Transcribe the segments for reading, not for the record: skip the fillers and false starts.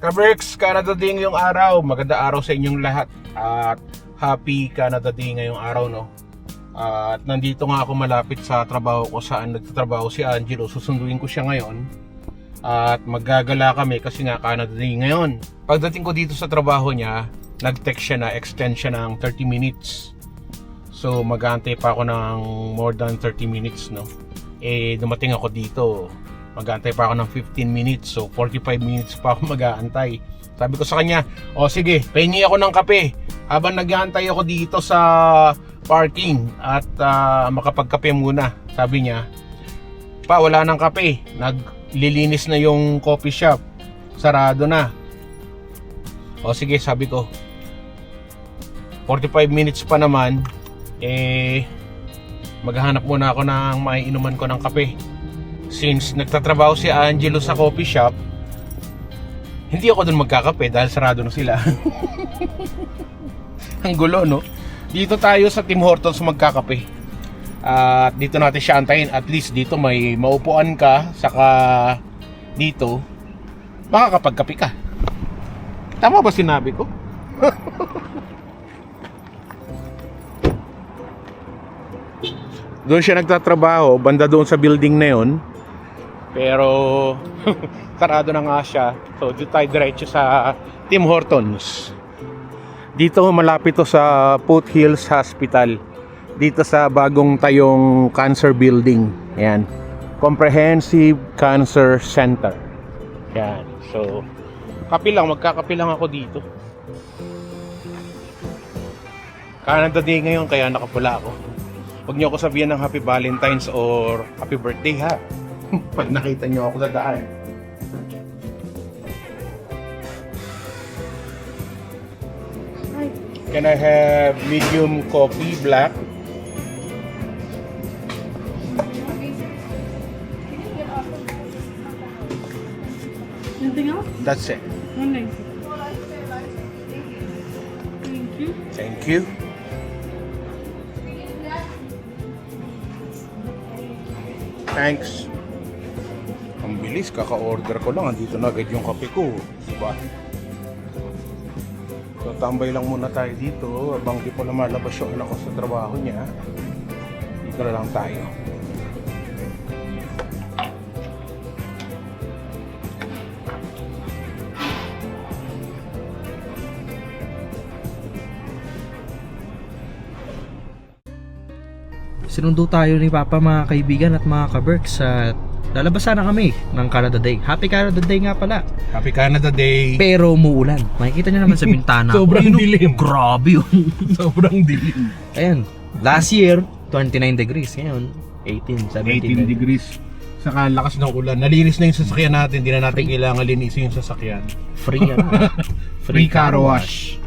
Kaberks, Canada Day ngayong araw. Maganda araw sa inyong lahat. At happy Canada Day ngayong araw, no? At nandito nga ako malapit sa trabaho ko saan nagtatrabaho si Angelo. Susunduin ko siya ngayon. At maggagala kami kasi nga Canada Day ngayon. Pagdating ko dito sa trabaho niya, nag-text siya na extend siya ng 30 minutes. So mag-aantay pa ako ng more than 30 minutes, no? Dumating ako dito. Mag-aantay pa ako ng 15 minutes. So 45 minutes pa ako mag-aantay. Sabi ko sa kanya, o sige, pahingi ako ng kape habang nag-aantay ako dito sa parking at makapagkape muna. Sabi niya, pa wala ng kape, naglilinis na yung coffee shop, sarado na. O sige, sabi ko, 45 minutes pa naman, maghahanap muna ako ng maiinuman ko ng kape. Since nagtatrabaho si Angelo sa coffee shop, hindi ako dun magkakape dahil sarado na sila. Ang gulo, no? Dito tayo sa Tim Hortons magkakape. At dito natin siya antayin. At least dito may maupuan ka. Saka dito makakapagkape ka. Tama ba sinabi ko? Doon siya nagtatrabaho, banda doon sa building na yon. Pero sarado na nga siya. So dito tayo diretso sa Tim Hortons. Dito malapit to sa Foothills Hospital. Dito sa bagong tayong cancer building. Ayan, Comprehensive Cancer Center. Ayan. So kape lang, magkakape lang ako dito. Canada Day ngayon kaya nakapula ako. Huwag niyo ako sabihan ng Happy Valentine's or Happy Birthday, ha? Pag nakita niyo ako sa daan. Can I have medium coffee, black? Anything else? That's it. One night. Thank you. Thank you. Thanks. Ang bilis, kaka-order ko lang. Andito na agad yung kape ko. Diba? So, tambay lang muna tayo dito. Habang di pa lumalabas yung anak ko sa trabaho niya. Dito na lang tayo. Sinundo tayo ni Papa, mga kaibigan at mga ka-Berks, at lalabas sana kami ng Canada Day. Happy Canada Day nga pala. Happy Canada Day. Pero umuulan. Makikita nyo naman sa bintana. Sobrang dilim. Grabe yun. Sobrang dilim. Ayan, last year 29 degrees. Ngayon 18, 18 17 degrees. Saka lakas ng ulan. Nalinis na yung sasakyan natin. Hindi na natin kailangan linisin yung sasakyan. Free yan. Free car wash.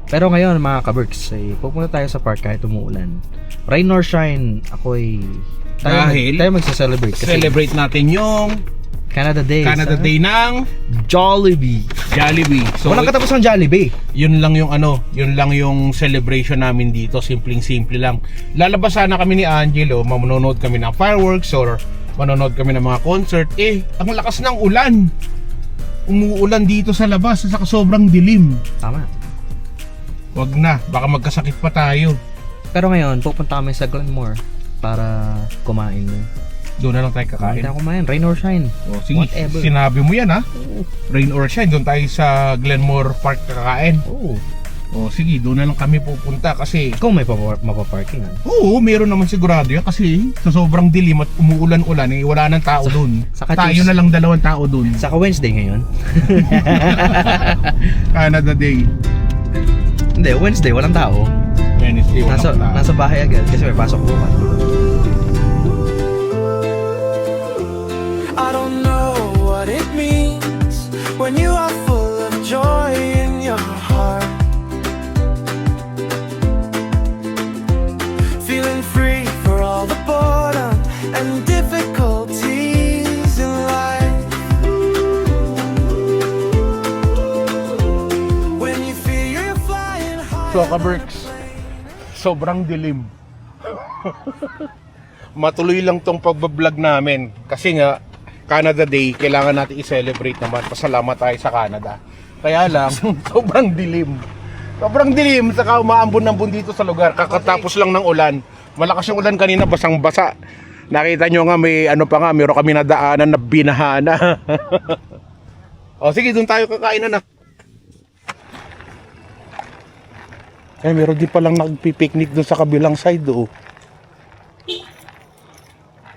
Pero ngayon mga ka-Berks, pupunta tayo sa park kahit umuulan. Rain or shine, ako'y tayo magsa-celebrate kasi Celebrate natin yung Canada Day. Canada Day ng Jollibee. Jollibee. So Walang katapos ng Jollibee. yun lang yung celebration namin dito. Simpleng-simple lang. Lalabas sana kami ni Angelo, manonood kami ng fireworks or manonood kami ng mga concert. Ang lakas ng ulan. Umuulan dito sa labas, saka sobrang dilim. Tama. Wag na, baka magkasakit pa tayo. Pero ngayon, pupunta kami sa Glenmore para kumain. Doon na lang tayo Kain kakain. na kumain, rain or shine. O, sige, Whatever. sinabi mo yan, ha? Rain or shine, doon tayo sa Glenmore Park kakain. Oo. O sige, doon na lang kami pupunta kasi Ikaw may mapaparkingan. oo, meron naman sigurado yan kasi sa sobrang dilim at umuulan-ulan wala nang tao doon. saka Tayo Tuesday. na lang dalawang tao doon. Saka Wednesday ngayon. Canada Day. Hindi, Wednesday, walang tao. Wednesday, walang tao. Nasa bahay agad kasi may pasok bukas. I don't know what it means when you are full of joy in your heart, feeling free for all the boredom and difficulties in life. When you feel you're flying high. So, ka-Berks, sobrang dilim. Matuloy lang tong pagbablog namin kasi nga Canada Day, kailangan natin i-celebrate naman. Pasalamat tayo sa Canada. Kaya lang, sobrang dilim. Sobrang dilim, saka umaambon-ambon dito sa lugar. Kakatapos lang ng ulan. Malakas yung ulan kanina, basang-basa. Nakita nyo nga, may ano pa nga, meron kami nadaanan na binahana. O sige, doon tayo kakain na. Eh, meron din palang nagpipiknik doon sa kabilang side, oh.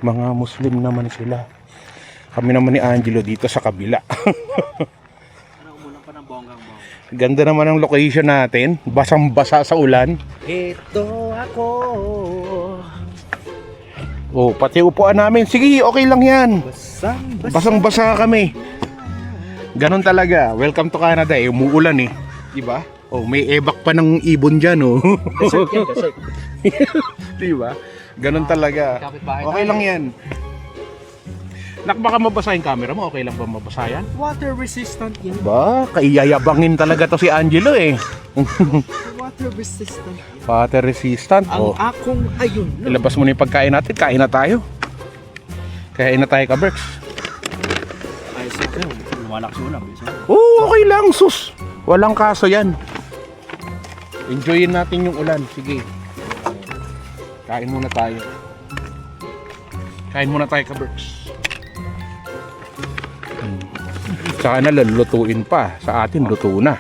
Mga Muslim naman sila. Kami naman ni Angelo dito sa kabila. Ganda naman ang location natin. Basang-basa sa ulan. Ito ako. Oh, pati upuan namin. Sige, okay lang yan. Basang-basa kami. Ganon talaga. Welcome to Canada eh. Umuulan eh. Diba? Oh, may ebak pa ng ibon dyan oh. Desert yan, desert. Diba? Ganon talaga. Okay lang yan. Baka mabasa yung camera mo, okay lang ba mabasa yan? Water resistant yan. Ba, kaiyayabangin talaga to si Angelo eh. Water resistant. Water resistant. Ang Oh. akong ayun. Ilabas mo na yung pagkain natin, kain na tayo. Kain na tayo ka-Berks. Ay, sige. Lumalakas yung ulam. Oo, okay lang, sus. Walang kaso yan. Enjoyin natin yung ulan. Sige. Kain muna tayo. Kain muna tayo ka-Berks. Saka na lulutuin pa. Sa atin, luto na.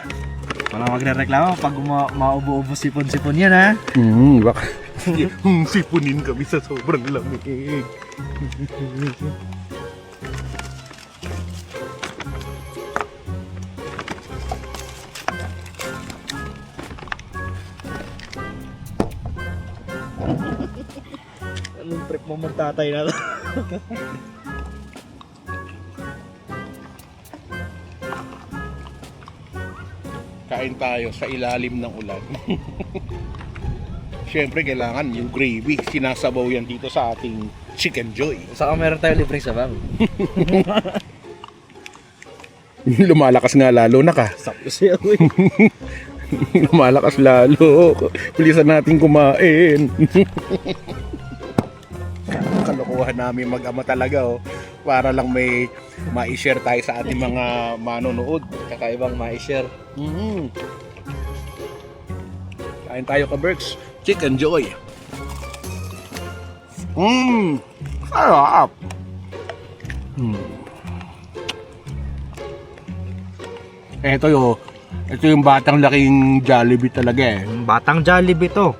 Wala magre-reklamo pag maubo-ubo sipon-sipon yan ha. Baka sipunin kami sa sobrang lamig. Anong trip mo magtatay na to? Kain tayo sa ilalim ng ulan. Siyempre kailangan yung gravy. Sinasabaw yan dito sa ating Chicken Joy. Saka meron tayo libreng sabaw. Lumalakas nga lalo na ka. Sakto siya. Lumalakas lalo. Bilisan natin kumain. Kalokohan namin mag-ama talaga oh. Para lang may ma-share tayo sa ating mga manonood. Kakaibang ma-share. Kain tayo ka-Berks. Chicken Joy. Sarap. Ito yung batang laking Jollibee talaga eh. Batang Jollibee to.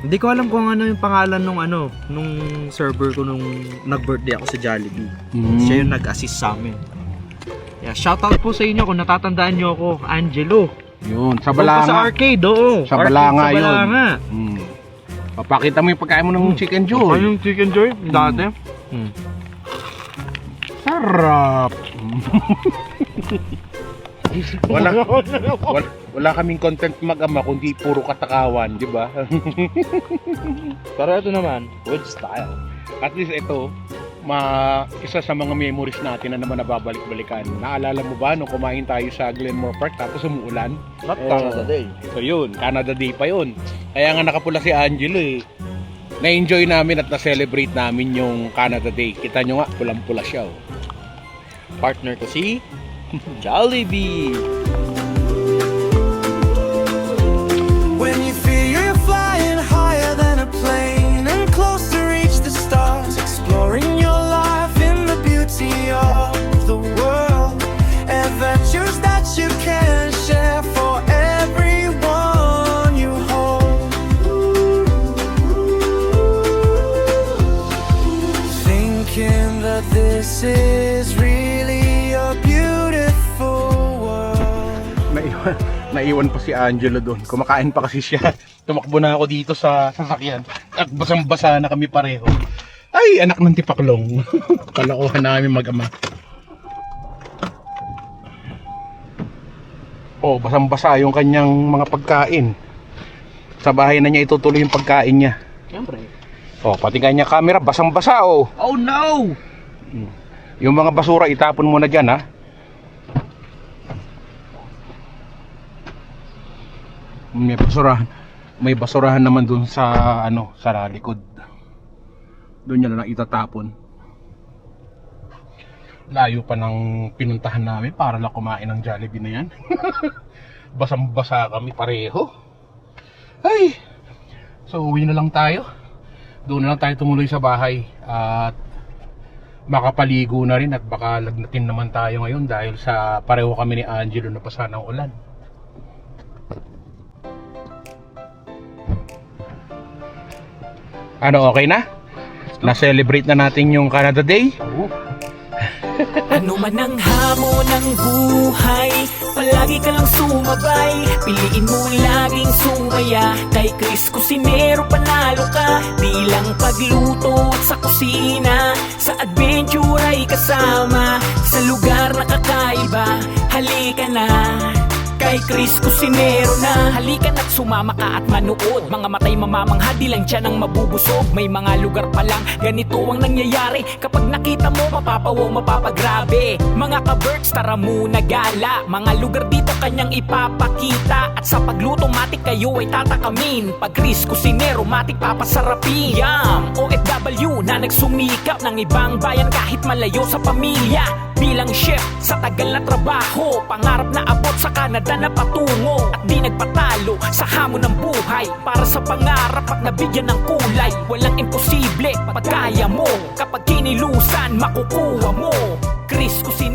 Hindi ko alam kung ano yung pangalan nung server ko nung nag-birthday ako sa Jollibee. Siya yung nag-assist sa amin. Yeah, shoutout po sa inyo kung natatandaan nyo ako, Angelo. Yun, sa Doon Balanga. po sa arcade, oo. Sa Arcade Balanga sa yun. Balanga. Papakita mo yung pagkain mo ng Chicken Joy. Ano yung Chicken Joy? Dati. Sarap. Wala kaming content mag-ama kundi puro katakawan, di ba? Pero ito naman, good style. At least ito, isa sa mga memories natin na naman nababalik-balikan. Naalala mo ba nung kumain tayo sa Glenmore Park tapos umuulan? Not Canada Day. Ito yun, Canada Day pa yun. Kaya nga nakapula si Angelo eh. Na-enjoy namin at na-celebrate namin yung Canada Day. Kita nyo nga, pulang-pula siya oh. Partner ko si Jollibee. When you feel you're flying higher than a plane and close to reach the stars, exploring your life in the beauty of the world, adventures that you can share for everyone you hold. Thinking that this is really a beautiful world. Naiwan pa si Angelo doon. Kumakain pa kasi siya. Tumakbo na ako dito sa sasakyan. At basang-basa na kami pareho. Ay, anak ng tipaklong. Kalokohan namin mag-ama. Oh, basang-basa yung kanyang mga pagkain. Sa bahay na niya itutuloy yung pagkain niya. Siyempre. Oh, pati kanya camera, basang-basa oh. Oh no! Yung mga basura itapon mo na dyan ha. May basurahan naman dun sa sa likod. Doon niya na lang itatapon. Layo pa ng pinuntahan namin para lang kumain ng Jollibee na yan. Basang-basa kami pareho. Ay! So uwi na lang tayo. Doon na lang tayo tumuloy sa bahay. At makapaligo na rin at baka lagnatin naman tayo ngayon dahil sa pareho kami ni Angelo na basa ng ulan. Ano, okay na? Na-celebrate na natin yung Canada Day? Ano man ang hamon ng buhay, palagi ka lang sumabay. Piliin mo laging sumaya. Kay Chris Cusinero panalo ka. Di lang pagluto at sa kusina, sa adventure ay kasama. Sa lugar na kakaiba, halika na. Kay Chris Cusinero na. Halika na't sumama ka at manood. Mga matay mamamangha, di lang tiyan ang mabubusog. May mga lugar pa lang, ganito ang nangyayari. Kapag nakita mo, mapapawaw, mapapagrabe. Mga ka-birds, tara muna gala. Mga lugar dito kanyang ipapakita. At sa pagluto, matik kayo ay tatakamin. Pag Chris Cusinero, matik papasarapin. Yum! OFW na nagsumikap ng ibang bayan kahit malayo sa pamilya. Bilang chef sa tagal na trabaho, pangarap na abot sa Canada na patungo. At di nagpatalo sa hamon ng buhay. Para sa pangarap at nabigyan ng kulay. Walang imposible pag kaya mo. Kapag kinilusan, makukuha mo. Chris Cusinero.